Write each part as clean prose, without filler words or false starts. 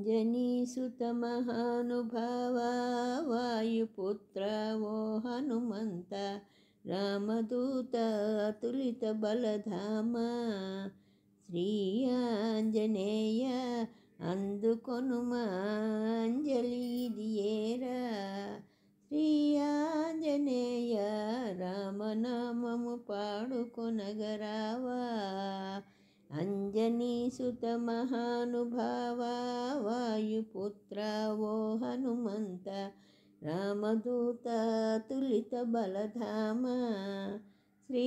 అంజనీసుత మహానుభావా వాయుపుత్ర ఓ హనుమంత రామదూత అతులిత బలధామ శ్రీ ఆంజనేయ అందుకొనుమా అంజలిదియేరా శ్రీ ఆంజనేయ రామనామము పాడుకొనగరావా అంజనీసుత మహానుభావా వాయుపుత్ర ఓ హనుమంత రామదూత తులిత బలధామ శ్రీ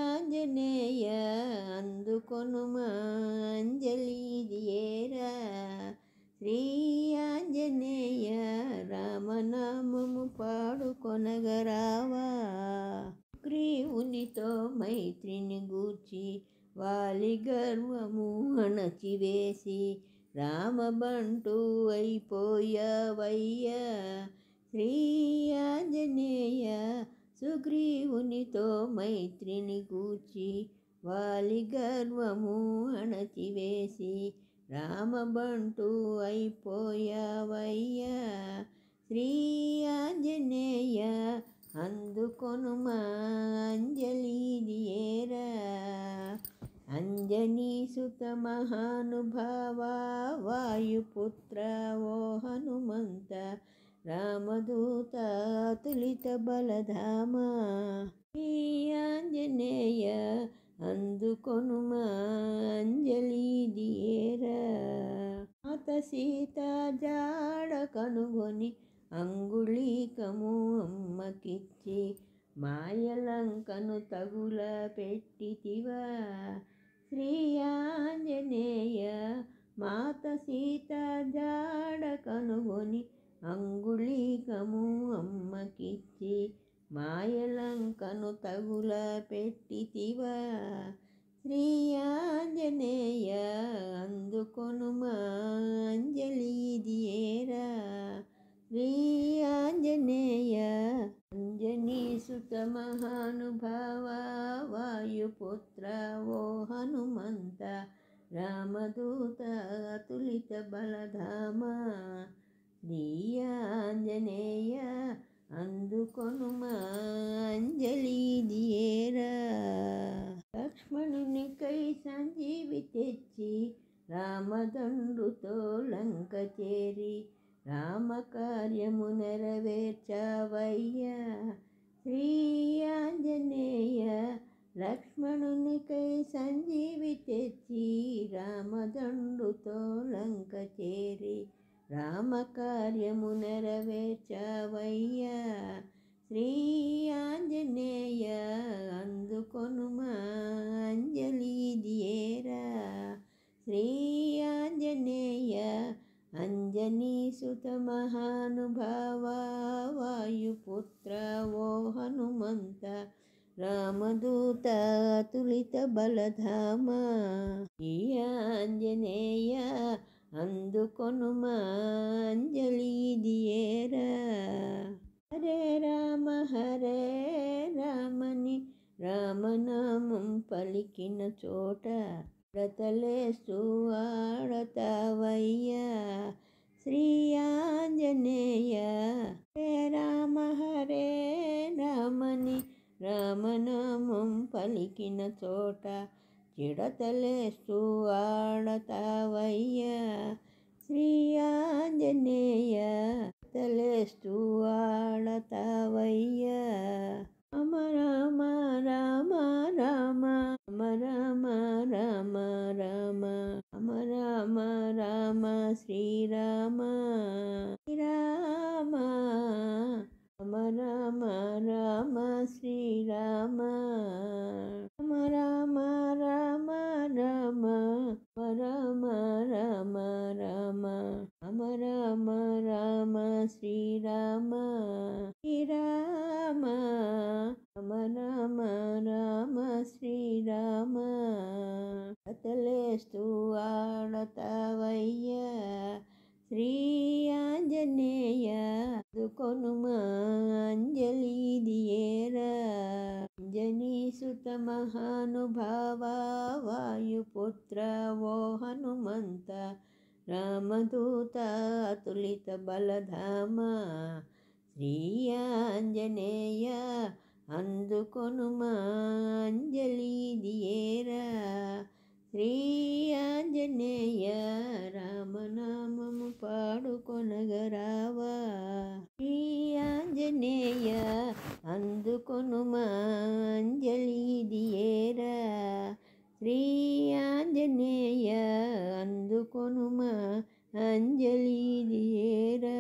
ఆంజనేయ అందుకొనుమా అంజలిదియేరా శ్రీ ఆంజనేయ రామనామము పాడుకొనగరావా సుగ్రీవునితో మైత్రిని గూర్చి వాలి గర్వము అణచివేసి రామబంటూ అయిపోయావయ్యా శ్రీ ఆంజనేయ సుగ్రీవునితో మైత్రిని గూర్చి వాలి గర్వము అణచివేసి రామబంటూ అయిపోయావయ్యా శ్రీ ఆంజనేయ అందుకొనుమా అంజలిదియేరా అంజనీసుత మహానుభావా వాయుపుత్ర ఓ హనుమంత రామదూత అతులిత బలధామ శ్రీ ఆంజనేయ అందుకొనుమా అంజలిదియేరా మాత సీత జాడ కనుగొని అంగుళీకము అమ్మకిచ్చి మాయలంకను తగుల పెట్టితివా శ్రీ ఆంజనేయ మాత సీత జాడ కనుగొని అంగుళీకము అమ్మకిచ్చి మాయలంకను తగుల పెట్టితివా శ్రీ ఆంజనేయ అందుకొనుమా అంజలిదియేరా శ్రీ ఆంజనేయ అంజనీసుత మహానుభావా వాయుపుత్ర ఓ హనుమంత రామదూత అతులిత బలధామ శ్రీ ఆంజనేయ అందుకొనుమా అంజలిదియేరా లక్ష్మణునికై సంజీవి తెచ్చి రామదండుతో లంక చేరి రామకార్యము నెరవేర్చావయ్యా శ్రీ ఆంజనేయ లక్ష్మణునికై సంజీవి తెచ్చి రామదండుతో లంక చేరి రామకార్యము నెరవేర్చావయ్యా శ్రీ ఆంజనేయ అందుకొనుమా అంజలిదియేరా శ్రీ ఆంజనేయ అంజనీసుత మహానుభావా వాయుపుత్ర ఓ హనుమంత రామదూత అతులిత బలధామ ఈ ఆంజనేయ అందుకొనుమా అంజలిదియేరా హరే రామని రామనామం పలికిన చోట బ్రతలేస్తూ ఆడతావయ్యా శ్రీ ఆంజనేయ హరే రామని రామనామం పలికిన చోట చిడతలేస్తూ ఆడతావయ్యా శ్రీ ఆంజనేయ తలేస్తూ ఆడతావయ్యా రామ రామ రామ రామ రామ రామ రామ రామ రామ రామ శ్రీరామ రామ రామ రామ రామ శ్రీరామ రామ రామ రామ రామ రామ రామ రామ రామ రామ రామ శ్రీరామ శ్రీరామ రామ రామ రామ శ్రీరామ కతలేస్తూ ఆడతావయ్యా శ్రీ ఆంజనేయ అందుకొనుమా అంజలిదియేరా అంజనీసుత మహానుభావా వాయుపుత్ర ఓ హనుమంత రామదూత అతులిత బలధామ శ్రీ ఆంజనేయ అందుకొనుమా అంజలి దియేరా శ్రీ ఆంజనేయ రామనామము పాడుకొనగరావా శ్రీ ఆంజనేయ అందుకొనుమా అంజలి దియేరా శ్రీ ఆంజనేయ అందుకొనుమా అంజలి దియేరా.